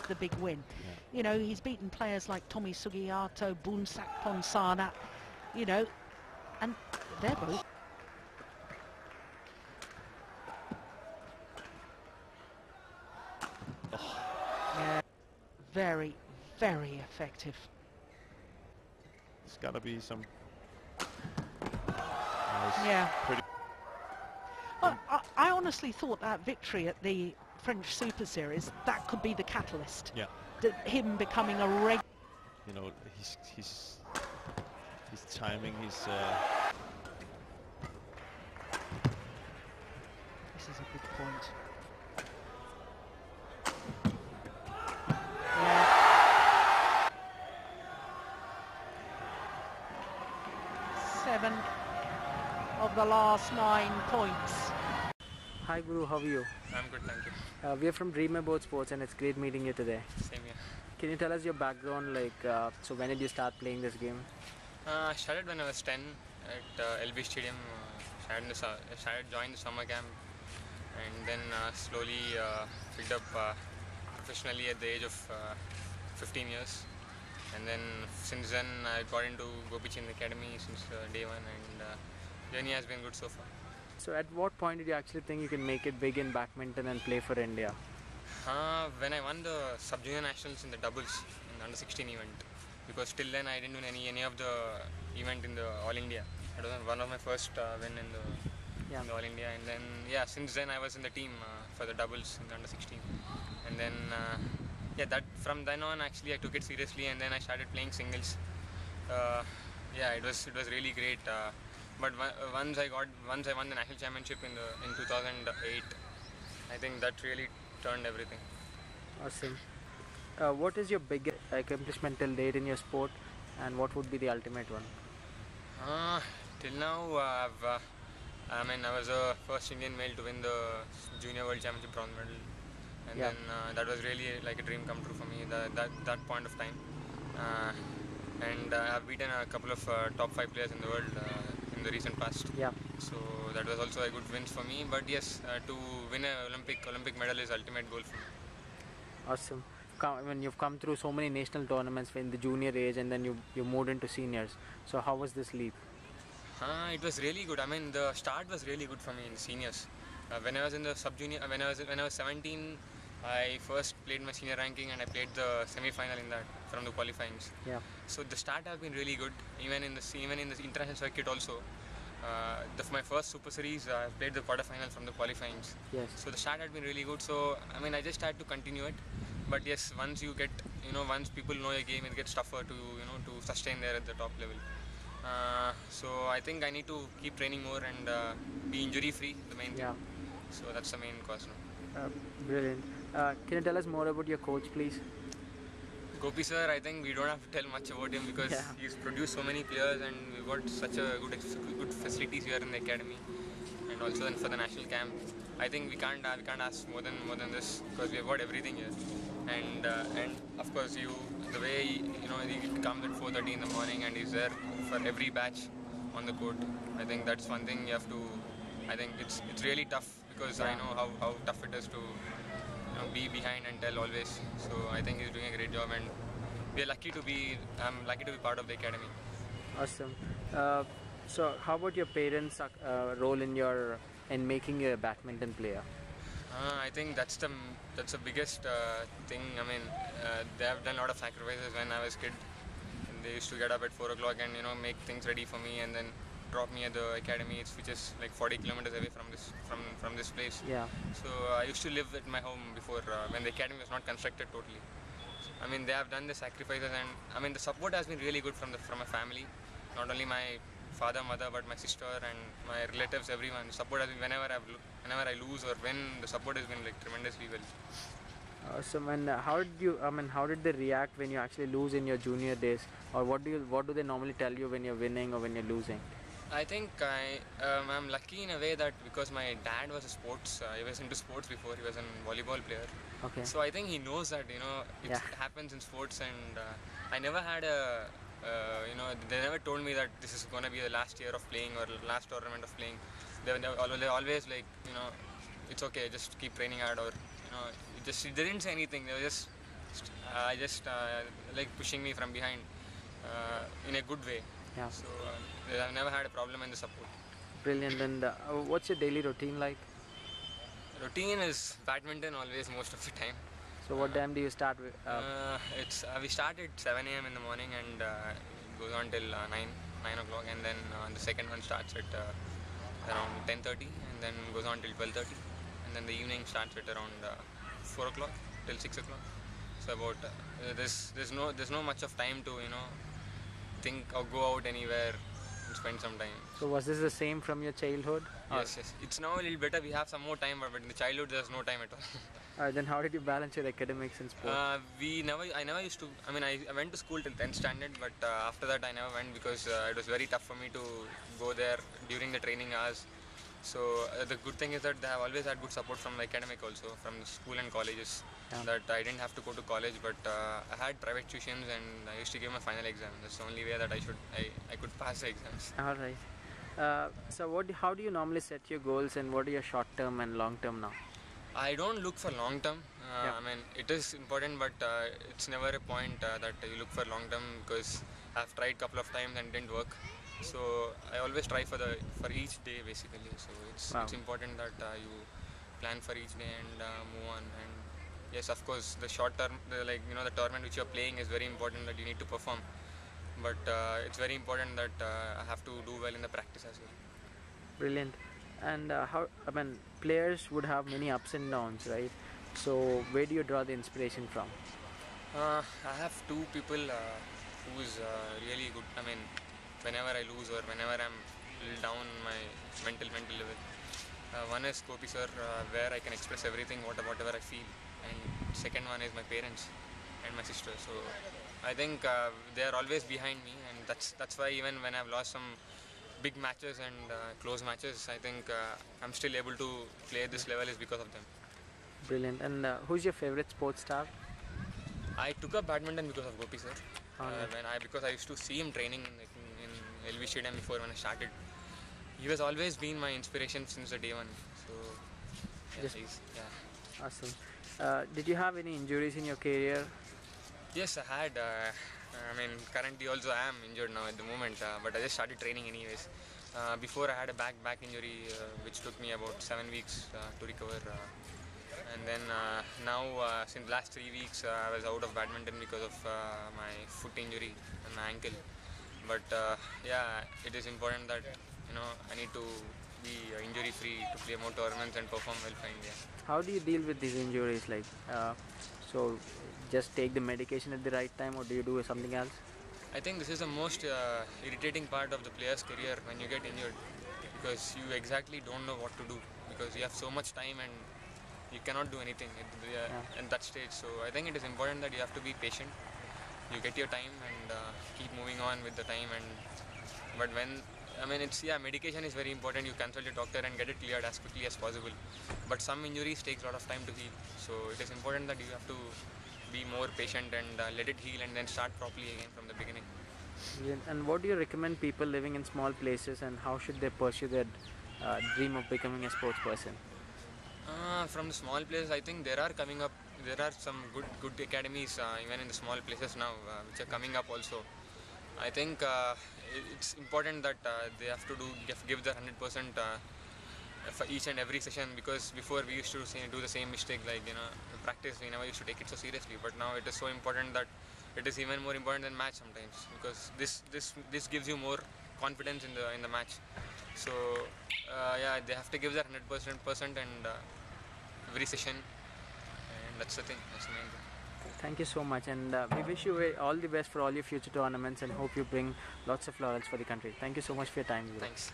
the big win. Yeah. You know, he's beaten players like Tommy Sugiyato, Boonsak Ponsana, you know, and they're both. Yeah, very, very effective. It's got to be some. Yeah. Well, I honestly thought that victory at the French Super Series, that could be the catalyst. Yeah. Him becoming a regular. You know, his timing, This is a good point. Yeah. 7 of the last 9 points. Hi Guru, how are you? I'm good, thank you. We are from Dream About Sports and it's great meeting you today. Same here. Can you tell us your background, like, so when did you start playing this game? I started when I was 10 at LB Stadium. Joined the summer camp and then slowly picked up professionally at the age of 15 years. And then since then I got into Gopi Chand Academy since day one, and journey has been good so far. So at what point did you actually think you can make it big in badminton and play for India? When I won the sub-junior nationals in the doubles in the under-16 event, because till then I didn't win any of the event in the All India. That was one of my first win in the All India, and then since then I was in the team for the doubles in the under-16, and then that from then on actually I took it seriously, and then I started playing singles. It was really great. But once I won the national championship in 2008, I think that really turned everything. Awesome. What is your biggest accomplishment till date in your sport, and what would be the ultimate one? Till now, I was the first Indian male to win the Junior World Championship bronze medal, and then that was really like a dream come true for me. That point of time, and I've beaten a couple of top 5 players in the world in the recent past. Yeah. So that was also a good win for me. But yes, to win an Olympic medal is ultimate goal for me. Awesome. When you've come through so many national tournaments in the junior age, and then you moved into seniors. So how was this leap? It was really good. I mean, the start was really good for me in the seniors. When I was in the sub-junior, when I was 17, I first played my senior ranking and I played the semi-final in that from the qualifyings. Yeah. So the start has been really good. Even in the international circuit also. My first Super Series, I played the quarterfinal from the qualifyings. Yes. So the start had been really good. So I mean, I just had to continue it. But yes, once you get, once people know your game, it gets tougher to, to sustain there at the top level. So I think I need to keep training more and be injury free, the main thing. Yeah. So that's the main cause now. Brilliant. Can you tell us more about your coach, please? Gopi sir, I think we don't have to tell much about him because he's produced so many players, and we've got such a good facilities here in the academy, and also then for the national camp. I think we can't ask more than this because we've got everything here, and of course the way he comes at 4:30 in the morning and he's there for every batch on the court. I think that's one thing you have to. I think it's really tough because I know how tough it is to be behind and tell always. So I think he's doing a great job, and I'm lucky to be part of the academy. Awesome. So how about your parents' role in making you a badminton player? I think that's the biggest thing. I mean, they have done a lot of sacrifices when I was a kid. And they used to get up at 4 o'clock and make things ready for me, and then drop me at the academy, which is like 40 kilometers away from this place. Yeah. So I used to live at my home before when the academy was not constructed totally. So, I mean, they have done the sacrifices, and I mean the support has been really good from my family, not only my father, mother, but my sister and my relatives, everyone. The support has been whenever I lose or win, the support has been like tremendously well. Awesome. And how did they react when you actually lose in your junior days, or what do they normally tell you when you're winning or when you're losing? I think I'm lucky in a way that because my dad was he was into sports before. He was a volleyball player. Okay. So I think he knows that it happens in sports, and I never had they never told me that this is going to be the last year of playing or last tournament of playing. They always like it's okay, just keep training hard, or they didn't say anything. They were just I just like pushing me from behind in a good way. Yeah. So I've never had a problem in the support. Brilliant. And what's your daily routine like? Routine is badminton always most of the time. So what time do you start with? We start at 7 a.m. in the morning and it goes on till 9 o'clock, and then the second one starts at around 10:30 and then goes on till 12:30, and then the evening starts at around 4 o'clock till 6 o'clock. So about there's no much of time to think or go out anywhere and spend some time. So was this the same from your childhood? Yes. It's now a little better. We have some more time, but in the childhood there's no time at all. Then how did you balance your academics and sports? I never used to. I mean, I went to school till 10th standard, but after that I never went because it was very tough for me to go there during the training hours. So the good thing is that I have always had good support from the academic also, from the school and colleges. Yeah. That I didn't have to go to college, but I had private tuitions and I used to give my final exam. That's the only way that I could pass the exams. All right. So how do you normally set your goals, and what are your short term and long term now? I don't look for long term. Yeah. I mean, it is important, but it's never a point that you look for long term, because I've tried a couple of times and didn't work. So I always try for each day basically. So it's important that you plan for each day and move on. And yes, of course, the short term, the tournament which you're playing is very important, that you need to perform. But it's very important that I have to do well in the practice as well. Brilliant. And players would have many ups and downs, right? So where do you draw the inspiration from? I have two people who's really good. I mean, whenever I lose or whenever I'm a little down my mental level, one is Gopi sir, where I can express everything, whatever I feel, and second one is my parents and my sister. So I think they are always behind me, and that's why even when I've lost some big matches and close matches, I think I'm still able to play at this level is because of them. Brilliant. And who's your favorite sports star? I took up badminton because of Gopi sir. Alright. Because I used to see him training in LV Stadium before when I started. He was always been my inspiration since the day one. So yeah. Awesome. Did you have any injuries in your career? Yes, I had. Currently also I am injured now at the moment, but I just started training anyways. Before I had a back injury which took me about 7 weeks to recover. And then now since last 3 weeks I was out of badminton because of my foot injury and my ankle. But it is important that I need to be injury free to play more tournaments and perform well for India. How do you deal with these injuries? So just take the medication at the right time, or do you do something else? I think this is the most irritating part of the player's career, when you get injured, because you exactly don't know what to do, because you have so much time and you cannot do anything at that stage. So I think it is important that you have to be patient. You get your time and keep moving on with the time. But medication is very important. You consult your doctor and get it cleared as quickly as possible. But some injuries takes a lot of time to heal. So it is important that you have to be more patient and let it heal and then start properly again from the beginning. And what do you recommend people living in small places, and how should they pursue their dream of becoming a sports person? From the small places, I think there are some good academies even in the small places now which are coming up also. I think it's important that they have to give their 100% for each and every session, because before we used to do the same mistake, practice we never used to take it so seriously, but now it is so important that it is even more important than match sometimes, because this gives you more confidence in the match. So they have to give their 100% and every session, and that's the thing. That's the main thing. Thank you so much, and we wish you all the best for all your future tournaments, and hope you bring lots of laurels for the country. Thank you so much for your time. Thanks.